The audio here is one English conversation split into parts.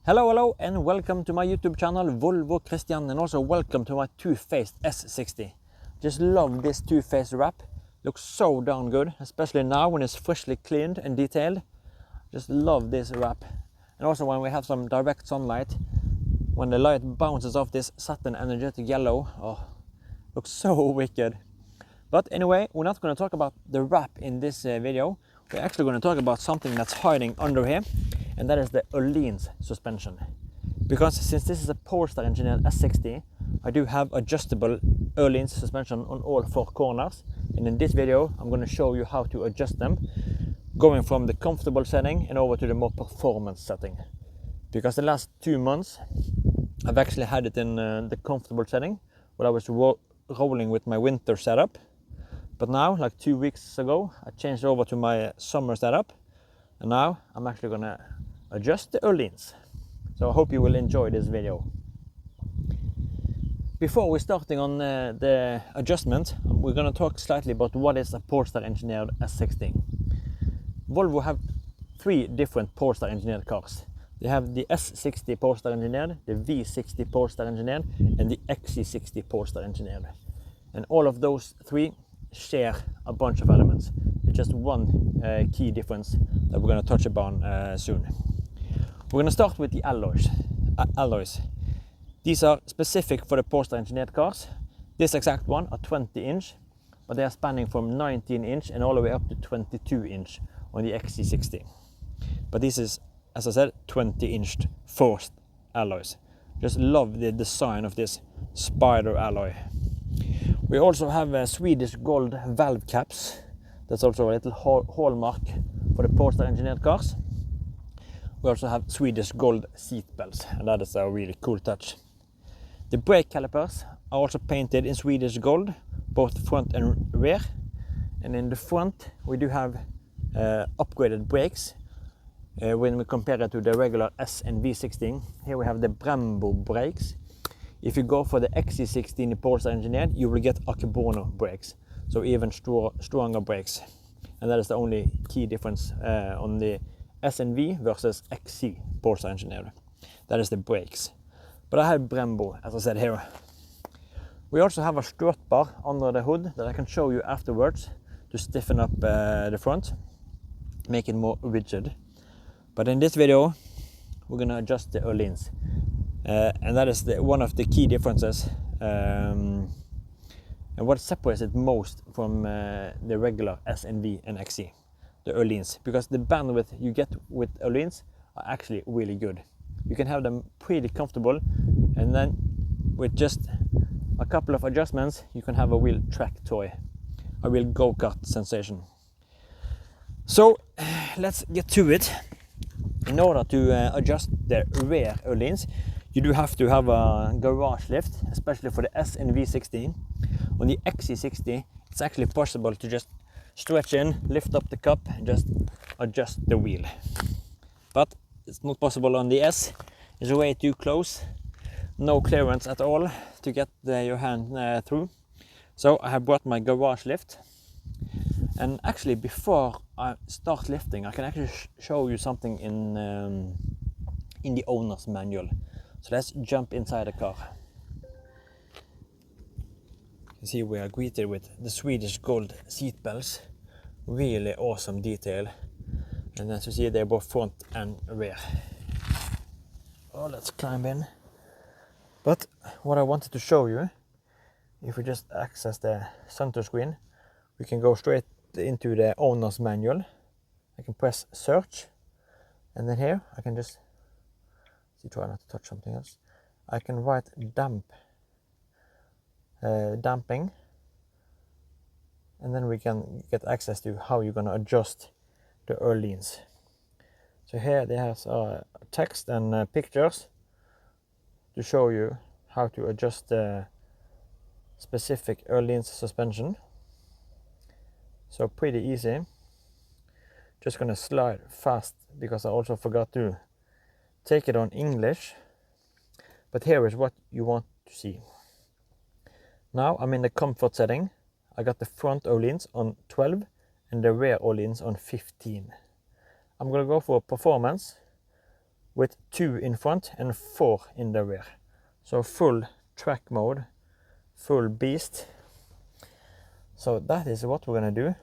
Hello and welcome to my YouTube channel Volvo Christian, and also welcome to my two-faced S60. Just love this two-faced wrap. Looks so darn good, especially now when it's freshly cleaned and detailed. Just love this wrap. And also when we have some direct sunlight, when the light bounces off this satin energetic yellow, oh, looks so wicked. But anyway, we're not going to talk about the wrap in this video. We're actually going to talk about something that's hiding under here, and that is the Öhlins suspension. Because since this is a Polestar Engineered S60, I do have adjustable Öhlins suspension on all four corners, and in this video I'm going to show you how to adjust them, going from the comfortable setting and over to the more performance setting. Because the last 2 months I've actually had it in the comfortable setting while I was rolling with my winter setup. But now, like 2 weeks ago, I changed over to my summer setup, and now I'm actually gonna adjust the Öhlins. So I hope you will enjoy this video. Before we're starting on the adjustment, we're gonna talk slightly about what is a Polestar Engineered S60. Volvo have 3 different Polestar Engineered cars. They have the S60 Polestar Engineered, the V60 Polestar Engineered, and the XC60 Polestar Engineered. And all of those 3 share a bunch of elements. It's just one key difference that we're going to touch upon soon. We're going to start with the alloys. These are specific for the Polestar Engineered cars. This exact one are 20-inch, but they are spanning from 19-inch and all the way up to 22-inch on the XC60. But this is, as I said, 20-inch forced alloys. Just love the design of this spider alloy. We also have Swedish gold valve caps. That's also a little hallmark for the Polestar Engineered cars. We also have Swedish gold seat belts, and that is a really cool touch. The brake calipers are also painted in Swedish gold, both front and rear. And in the front we do have upgraded brakes. When we compare it to the regular S and V60, here we have the Brembo brakes. If you go for the XC60 in the Polestar Engineered, you will get Akebono brakes, so even stronger brakes. And that is the only key difference on the S&V versus XC Polestar Engineered. That is the brakes. But I have Brembo, as I said here. We also have a strut bar under the hood that I can show you afterwards to stiffen up the front, make it more rigid. But in this video, we're going to adjust the Öhlins. And that is one of the key differences, and what separates it most from the regular S and V and XC, the Öhlins, because the bandwidth you get with Öhlins are actually really good. You can have them pretty comfortable, and then with just a couple of adjustments you can have a real track toy, a real go-kart sensation. So let's get to it. In order to adjust the rear Öhlins, you do have to have a garage lift, especially for the S and V60. On the XC60, it's actually possible to just stretch in, lift up the cup, and just adjust the wheel. But it's not possible on the S. It's way too close, no clearance at all to get your hand through. So I have brought my garage lift. And actually, before I start lifting, I can actually show you something in the owner's manual. So let's jump inside the car. You see we are greeted with the Swedish gold seat belts. Really awesome detail. And as you see, they're both front and rear. Oh, let's climb in. But what I wanted to show you, if we just access the center screen, we can go straight into the owner's manual. I can press search, and then here I can just try not to touch something else. I can write damping, and then we can get access to how you're going to adjust the Öhlins. So here they have text and pictures to show you how to adjust the specific Öhlins suspension. So pretty easy. Just gonna slide fast because I also forgot to take it on English. But here is what you want to see. Now I'm in the comfort setting. I got the front Öhlins on 12 and the rear Öhlins on 15. I'm gonna go for performance, with 2 in front and 4 in the rear. So full track mode, full beast. So that is what we're gonna do.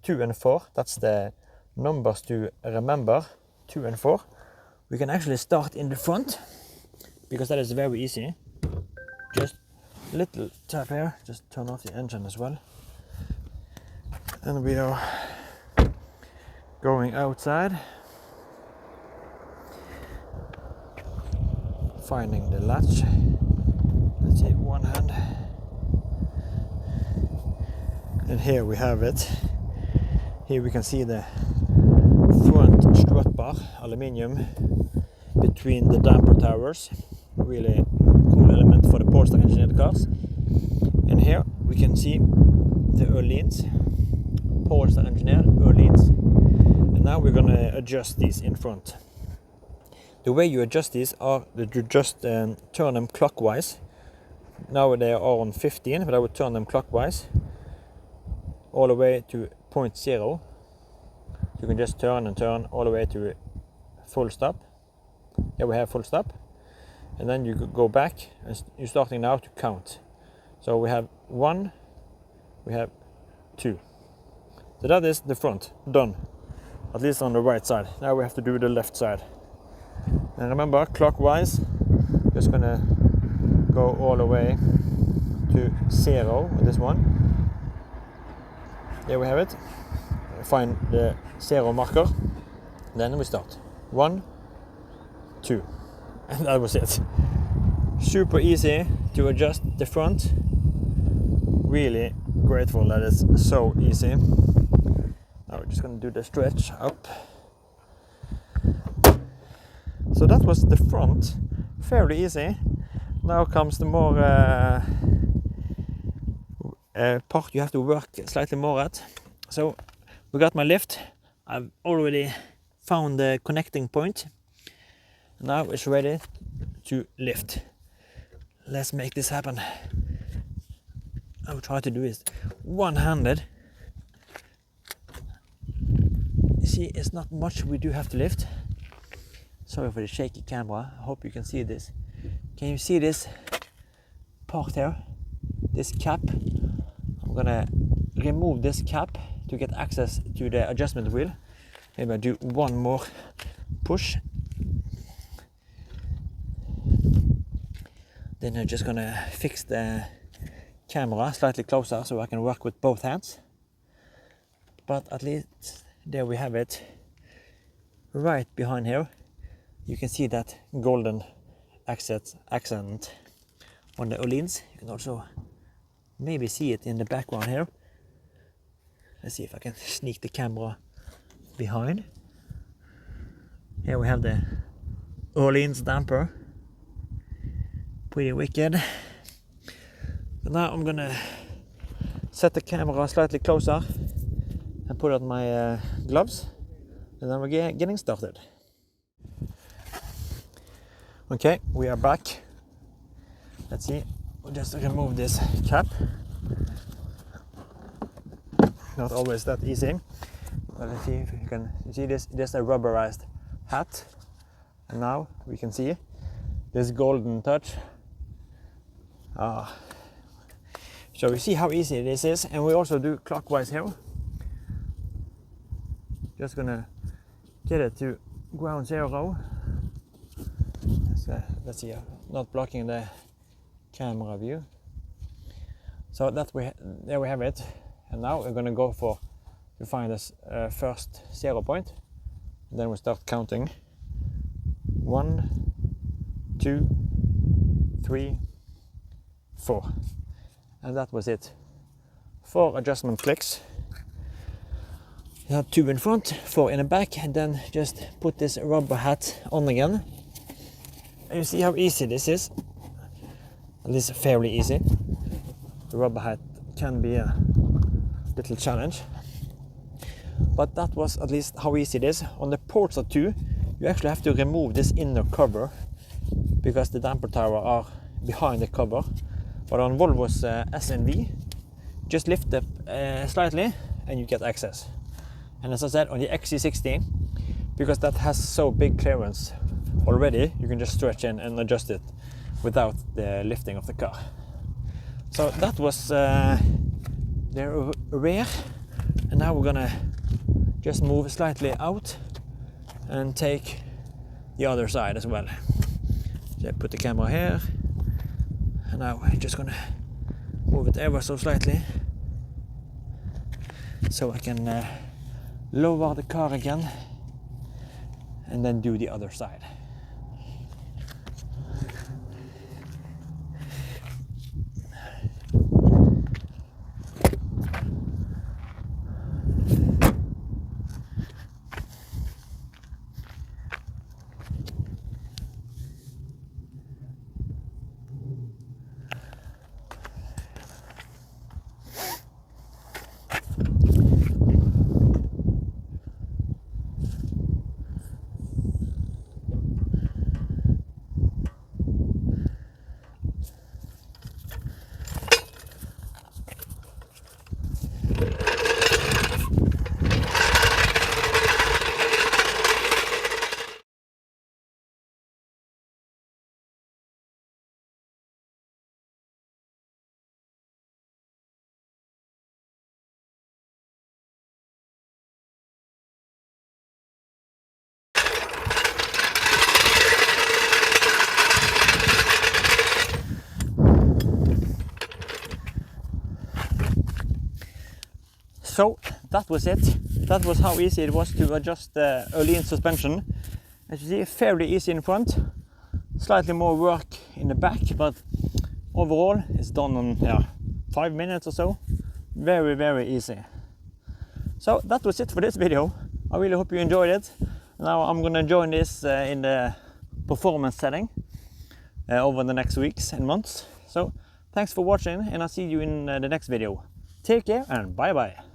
2 and 4, that's the numbers to remember, 2 and 4. We can actually start in the front, because that is very easy. Just little tap here, just turn off the engine as well. And we are going outside, finding the latch. Let's see, one hand. And here we have it. Here we can see the front strut bar, aluminium, between the damper towers. Really cool element for the Polestar Engineered cars. And here we can see the Öhlins, Polestar Engineered Öhlins. And now we're gonna adjust these in front. The way you adjust these are that you just turn them clockwise. Now they are on 15, but I would turn them clockwise all the way to 0.0. You can just turn and turn all the way to full stop. Here we have full stop. And then you go back and you're starting now to count. So we have 1, we have 2. So that is the front, done. At least on the right side. Now we have to do the left side. And remember, clockwise, just gonna go all the way to 0 with this one. There we have it. Find the 0 marker. Then we start. 1, 2. And that was it. Super easy to adjust the front. Really grateful that it's so easy. Now we're just gonna do the stretch up. So that was the front, fairly easy. Now comes the more part you have to work slightly more at. So we got my lift. I've already found the connecting point. Now it's ready to lift. Let's make this happen. I will try to do it one-handed. You see, it's not much we do have to lift. Sorry for the shaky camera. I hope you can see this. Can you see this part here? This cap? I'm gonna remove this cap to get access to the adjustment wheel. Maybe I do one more push. Then I'm just gonna fix the camera slightly closer so I can work with both hands. But at least there we have it. Right behind here, you can see that golden accent on the Öhlins. You can also maybe see it in the background here. Let's see if I can sneak the camera behind. Here we have the Öhlins damper. Pretty wicked. But now I'm gonna set the camera slightly closer and put on my gloves, and then we're getting started. Okay, we are back. Let's see, we'll just remove this cap. Not always that easy. But let's see if you can see this. There's a rubberized hat, and now we can see this golden touch. So you see how easy this is, and we also do clockwise here. Just gonna get it to ground 0. Let's see, not blocking the camera view. So that there we have it, and now we're gonna go to find this first 0 point. And then we start counting. 1, 2, 3, 4, and that was it. 4 adjustment clicks. You have 2 in front, 4 in the back, and then just put this rubber hat on again. And you see how easy this is. At least fairly easy. The rubber hat can be a little challenge, but that was at least how easy it is. On the Polestar 2, you actually have to remove this inner cover because the damper tower are behind the cover. But on Volvo's SNV, just lift up slightly and you get access. And as I said, on the XC60, because that has so big clearance already, you can just stretch in and adjust it without the lifting of the car. So that was the rear, and now we're gonna just move slightly out and take the other side as well. So I put the camera here, and now I'm just gonna move it ever so slightly so I can lower the car again and then do the other side. So that was it. That was how easy it was to adjust the Öhlins suspension. As you see, fairly easy in front, slightly more work in the back, but overall it's done in 5 minutes or so. Very, very easy. So that was it for this video. I really hope you enjoyed it. Now I'm gonna join this in the performance setting over the next weeks and months. So thanks for watching, and I'll see you in the next video. Take care and bye bye.